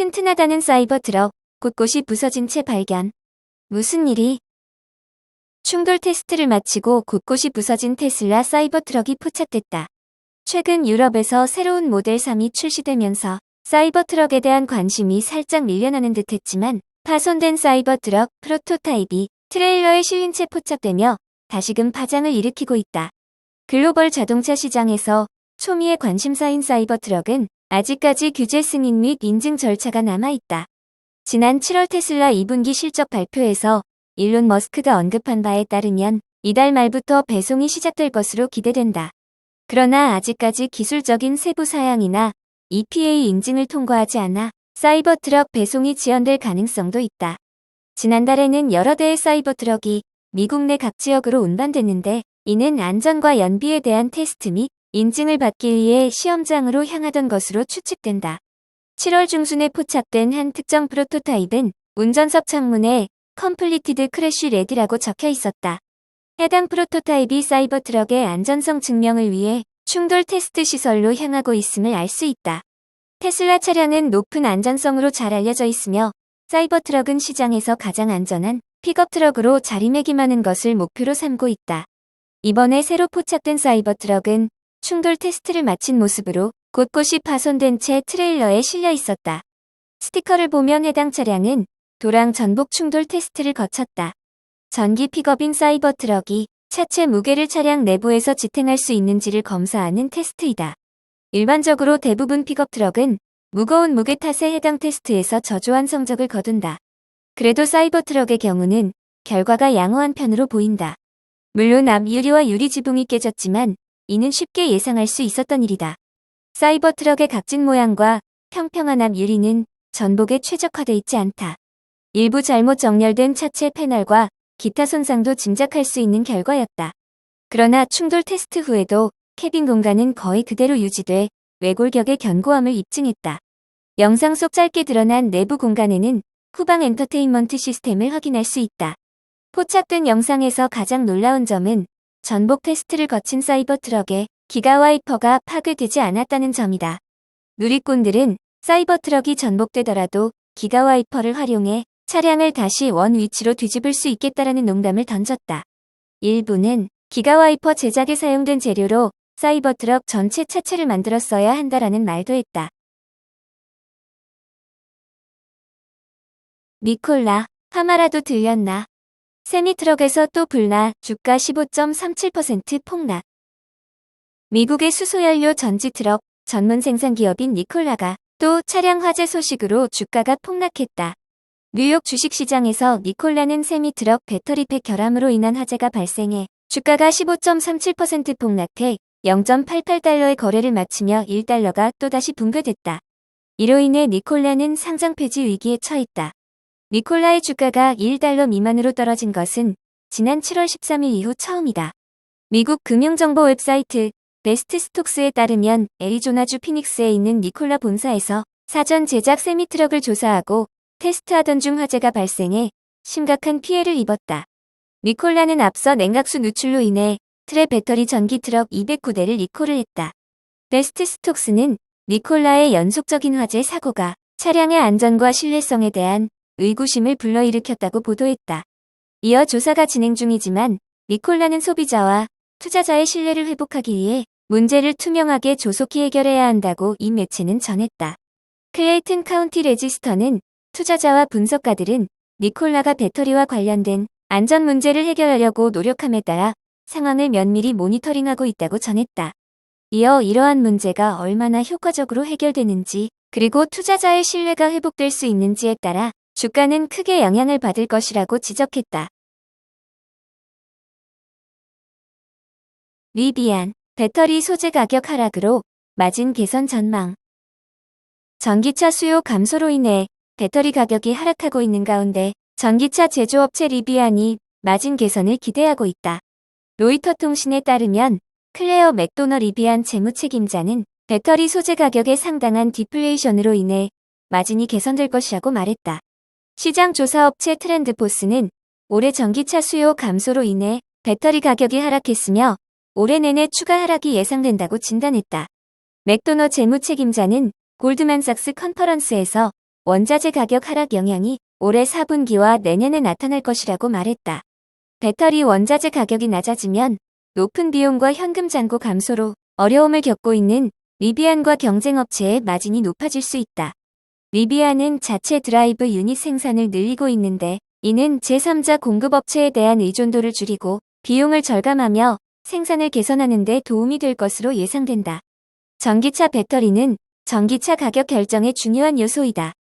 튼튼하다는 사이버 트럭, 곳곳이 부서진 채 발견. 무슨 일이? 충돌 테스트를 마치고 곳곳이 부서진 테슬라 사이버 트럭이 포착됐다. 최근 유럽에서 새로운 모델 3이 출시되면서 사이버 트럭에 대한 관심이 살짝 밀려나는 듯했지만 파손된 사이버 트럭 프로토타입이 트레일러에 실린 채 포착되며 다시금 파장을 일으키고 있다. 글로벌 자동차 시장에서 초미의 관심사인 사이버 트럭은 아직까지 규제 승인 및 인증 절차가 남아있다. 지난 7월 테슬라 2분기 실적 발표에서 일론 머스크가 언급한 바에 따르면 이달 말부터 배송이 시작될 것으로 기대된다. 그러나 아직까지 기술적인 세부 사양이나 EPA 인증을 통과하지 않아 사이버 트럭 배송이 지연될 가능성도 있다. 지난달에는 여러 대의 사이버 트럭이 미국 내 각 지역으로 운반됐는데 이는 안전과 연비에 대한 테스트 및 인증을 받기 위해 시험장으로 향하던 것으로 추측된다. 7월 중순에 포착된 한 특정 프로토타입은 운전석 창문에 Completed Crash Ready라고 적혀 있었다. 해당 프로토타입이 사이버 트럭의 안전성 증명을 위해 충돌 테스트 시설로 향하고 있음을 알 수 있다. 테슬라 차량은 높은 안전성으로 잘 알려져 있으며 사이버 트럭은 시장에서 가장 안전한 픽업 트럭으로 자리매김하는 것을 목표로 삼고 있다. 이번에 새로 포착된 사이버 트럭은 충돌 테스트를 마친 모습으로 곳곳이 파손된 채 트레일러에 실려 있었다. 스티커를 보면 해당 차량은 도랑 전복 충돌 테스트를 거쳤다. 전기 픽업인 사이버 트럭이 차체 무게를 차량 내부에서 지탱할 수 있는지를 검사하는 테스트이다. 일반적으로 대부분 픽업 트럭은 무거운 무게 탓에 해당 테스트에서 저조한 성적을 거둔다. 그래도 사이버 트럭의 경우는 결과가 양호한 편으로 보인다. 물론 앞 유리와 유리 지붕이 깨졌지만 이는 쉽게 예상할 수 있었던 일이다. 사이버 트럭의 각진 모양과 평평한 앞 유리는 전복에 최적화돼 있지 않다. 일부 잘못 정렬된 차체 패널과 기타 손상도 짐작할 수 있는 결과였다. 그러나 충돌 테스트 후에도 캐빈 공간은 거의 그대로 유지돼 외골격의 견고함을 입증했다. 영상 속 짧게 드러난 내부 공간에는 후방 엔터테인먼트 시스템을 확인할 수 있다. 포착된 영상에서 가장 놀라운 점은 전복 테스트를 거친 사이버 트럭에 기가 와이퍼가 파괴되지 않았다는 점이다. 누리꾼들은 사이버 트럭이 전복되더라도 기가 와이퍼를 활용해 차량을 다시 원 위치로 뒤집을 수 있겠다라는 농담을 던졌다. 일부는 기가 와이퍼 제작에 사용된 재료로 사이버 트럭 전체 차체를 만들었어야 한다라는 말도 했다. 니콜라, 파마라도 들렸나? 세미트럭에서 또 불나 주가 15.37% 폭락. 미국의 수소연료 전지 트럭 전문 생산 기업인 니콜라가 또 차량 화재 소식으로 주가가 폭락했다. 뉴욕 주식시장에서 니콜라는 세미트럭 배터리팩 결함으로 인한 화재가 발생해 주가가 15.37% 폭락해 0.88달러의 거래를 마치며 1달러가 또다시 붕괴됐다. 이로 인해 니콜라는 상장 폐지 위기에 처했다. 니콜라의 주가가 1달러 미만으로 떨어진 것은 지난 7월 13일 이후 처음이다. 미국 금융정보 웹사이트 베스트스톡스에 따르면 애리조나주 피닉스에 있는 니콜라 본사에서 사전 제작 세미트럭을 조사하고 테스트하던 중 화재가 발생해 심각한 피해를 입었다. 니콜라는 앞서 냉각수 누출로 인해 트랩 배터리 전기 트럭 209대를 리콜을 했다. 베스트스톡스는 니콜라의 연속적인 화재 사고가 차량의 안전과 신뢰성에 대한 의구심을 불러일으켰다고 보도했다. 이어 조사가 진행 중이지만 니콜라는 소비자와 투자자의 신뢰를 회복하기 위해 문제를 투명하게 조속히 해결해야 한다고 이 매체는 전했다. 클레이튼 카운티 레지스터는 투자자와 분석가들은 니콜라가 배터리와 관련된 안전 문제를 해결하려고 노력함에 따라 상황을 면밀히 모니터링하고 있다고 전했다. 이어 이러한 문제가 얼마나 효과적으로 해결되는지 그리고 투자자의 신뢰가 회복될 수 있는지에 따라 주가는 크게 영향을 받을 것이라고 지적했다. 리비안, 배터리 소재 가격 하락으로 마진 개선 전망. 전기차 수요 감소로 인해 배터리 가격이 하락하고 있는 가운데 전기차 제조업체 리비안이 마진 개선을 기대하고 있다. 로이터 통신에 따르면 클레어 맥도너 리비안 재무책임자는 배터리 소재 가격의 상당한 디플레이션으로 인해 마진이 개선될 것이라고 말했다. 시장 조사업체 트렌드포스는 올해 전기차 수요 감소로 인해 배터리 가격이 하락했으며 올해 내내 추가 하락이 예상된다고 진단했다. 맥도너 재무책임자는 골드만삭스 컨퍼런스에서 원자재 가격 하락 영향이 올해 4분기와 내년에 나타날 것이라고 말했다. 배터리 원자재 가격이 낮아지면 높은 비용과 현금 잔고 감소로 어려움을 겪고 있는 리비안과 경쟁업체의 마진이 높아질 수 있다. 리비안은 자체 드라이브 유닛 생산을 늘리고 있는데 이는 제3자 공급업체에 대한 의존도를 줄이고 비용을 절감하며 생산을 개선하는 데 도움이 될 것으로 예상된다. 전기차 배터리는 전기차 가격 결정의 중요한 요소이다.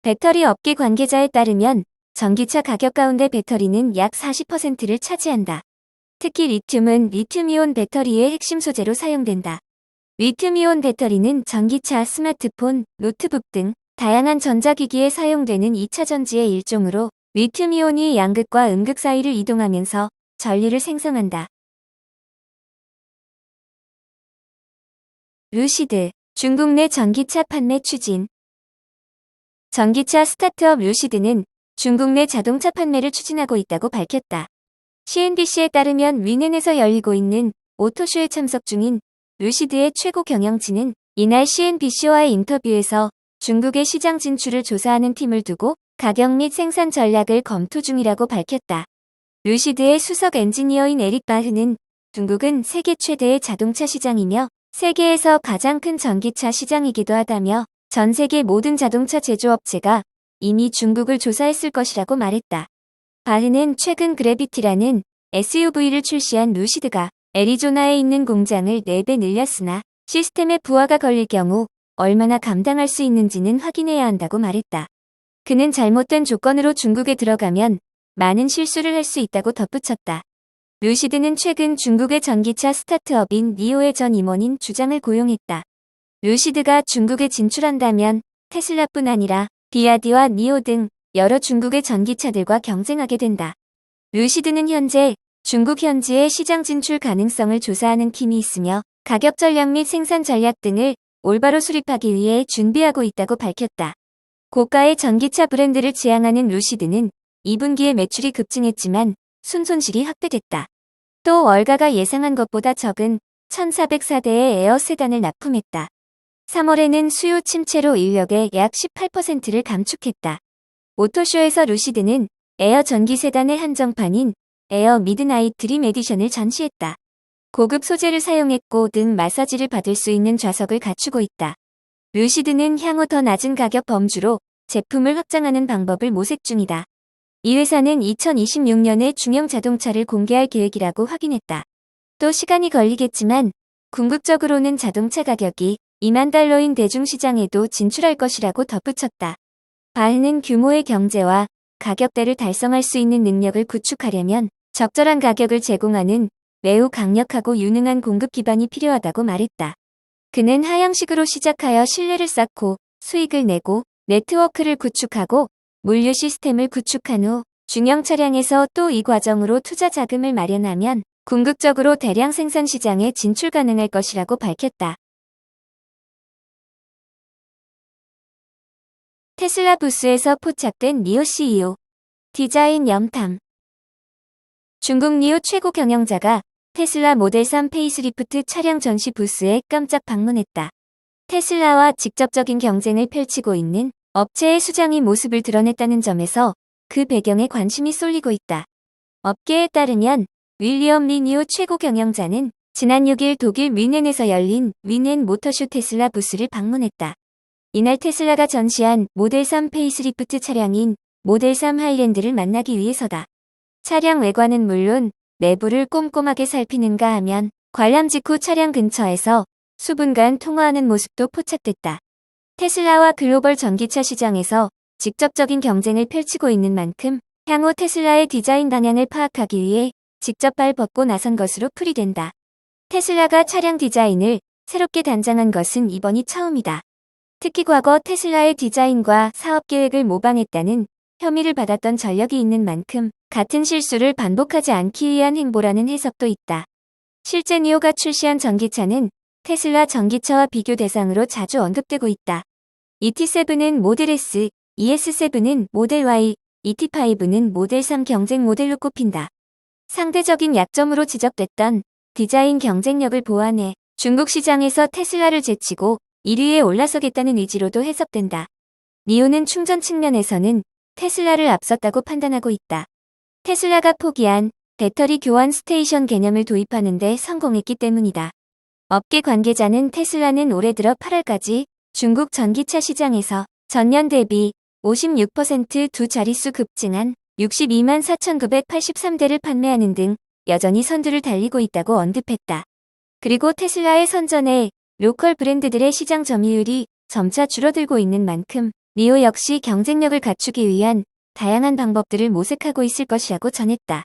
배터리 업계 관계자에 따르면 전기차 가격 가운데 배터리는 약 40%를 차지한다. 특히 리튬은 리튬이온 배터리의 핵심 소재로 사용된다. 리튬이온 배터리는 전기차, 스마트폰, 노트북 등 다양한 전자기기에 사용되는 2차 전지의 일종으로 리튬이온이 양극과 음극 사이를 이동하면서 전류를 생성한다. 루시드, 중국 내 전기차 판매 추진. 전기차 스타트업 루시드는 중국 내 자동차 판매를 추진하고 있다고 밝혔다. CNBC에 따르면 위넨에서 열리고 있는 오토쇼에 참석 중인 루시드의 최고 경영진은 이날 CNBC와의 인터뷰에서 중국의 시장 진출을 조사하는 팀을 두고 가격 및 생산 전략을 검토 중이라고 밝혔다. 루시드의 수석 엔지니어인 에릭 바흐는 중국은 세계 최대의 자동차 시장이며 세계에서 가장 큰 전기차 시장이기도 하다며 전 세계 모든 자동차 제조업체가 이미 중국을 조사했을 것이라고 말했다. 바흐는 최근 그래비티라는 SUV를 출시한 루시드가 애리조나에 있는 공장을 4배 늘렸으나 시스템에 부하가 걸릴 경우 얼마나 감당할 수 있는지는 확인해야 한다고 말했다. 그는 잘못된 조건으로 중국에 들어가면 많은 실수를 할 수 있다고 덧붙였다. 루시드는 최근 중국의 전기차 스타트업인 니오의 전 임원인 주장을 고용했다. 루시드가 중국에 진출한다면 테슬라뿐 아니라 비아디와 니오 등 여러 중국의 전기차들과 경쟁하게 된다. 루시드는 현재 중국 현지의 시장 진출 가능성을 조사하는 팀이 있으며 가격 전략 및 생산 전략 등을 올바로 수립하기 위해 준비하고 있다고 밝혔다. 고가의 전기차 브랜드를 지향하는 루시드는 2분기에 매출이 급증했지만 순손실이 확대됐다. 또 월가가 예상한 것보다 적은 1,404대의 에어 세단을 납품했다. 3월에는 수요 침체로 인력의 약 18%를 감축했다. 오토쇼에서 루시드는 에어 전기 세단의 한정판인 에어 미드나잇 드림 에디션을 전시했다. 고급 소재를 사용했고 등 마사지를 받을 수 있는 좌석을 갖추고 있다. 루시드는 향후 더 낮은 가격 범주로 제품을 확장하는 방법을 모색 중이다. 이 회사는 2026년에 중형 자동차를 공개할 계획이라고 확인했다. 또 시간이 걸리겠지만 궁극적으로는 자동차 가격이 2만 달러인 대중시장에도 진출할 것이라고 덧붙였다. 바흐는 규모의 경제와 가격대를 달성할 수 있는 능력을 구축하려면 적절한 가격을 제공하는 매우 강력하고 유능한 공급 기반이 필요하다고 말했다. 그는 하향식으로 시작하여 신뢰를 쌓고 수익을 내고 네트워크를 구축하고 물류 시스템을 구축한 후 중형 차량에서 또 이 과정으로 투자 자금을 마련하면 궁극적으로 대량 생산 시장에 진출 가능할 것이라고 밝혔다. 테슬라 부스에서 포착된 니오 CEO. 디자인 염탐. 중국 니오 최고 경영자가 테슬라 모델 3 페이스리프트 차량 전시 부스에 깜짝 방문했다. 테슬라와 직접적인 경쟁을 펼치고 있는 업체의 수장이 모습을 드러냈다는 점에서 그 배경에 관심이 쏠리고 있다. 업계에 따르면 윌리엄 리 니오 최고 경영자는 지난 6일 독일 위넨에서 열린 위넨 모터쇼 테슬라 부스를 방문했다. 이날 테슬라가 전시한 모델 3 페이스리프트 차량인 모델 3 하이랜드를 만나기 위해서다. 차량 외관은 물론 내부를 꼼꼼하게 살피는가 하면 관람 직후 차량 근처에서 수분간 통화하는 모습도 포착됐다. 테슬라와 글로벌 전기차 시장에서 직접적인 경쟁을 펼치고 있는 만큼 향후 테슬라의 디자인 방향을 파악하기 위해 직접 발 벗고 나선 것으로 풀이된다. 테슬라가 차량 디자인을 새롭게 단장한 것은 이번이 처음이다. 특히 과거 테슬라의 디자인과 사업 계획을 모방했다는 혐의를 받았던 전력이 있는 만큼 같은 실수를 반복하지 않기 위한 행보라는 해석도 있다. 실제 니오가 출시한 전기차는 테슬라 전기차와 비교 대상으로 자주 언급되고 있다. ET7은 모델 S, ES7은 모델 Y, ET5는 모델 3 경쟁 모델로 꼽힌다. 상대적인 약점으로 지적됐던 디자인 경쟁력을 보완해 중국 시장에서 테슬라를 제치고 1위에 올라서겠다는 의지로도 해석된다. 니오는 충전 측면에서는 테슬라를 앞섰다고 판단하고 있다. 테슬라가 포기한 배터리 교환 스테이션 개념을 도입하는 데 성공했기 때문이다. 업계 관계자는 테슬라는 올해 들어 8월까지 중국 전기차 시장에서 전년 대비 56%두 자릿수 급증한 62만 4,983대를 판매하는 등 여전히 선두를 달리고 있다고 언급했다. 그리고 테슬라의 선전에 로컬 브랜드들의 시장 점유율이 점차 줄어들고 있는 만큼 니오 역시 경쟁력을 갖추기 위한 다양한 방법들을 모색하고 있을 것이라고 전했다.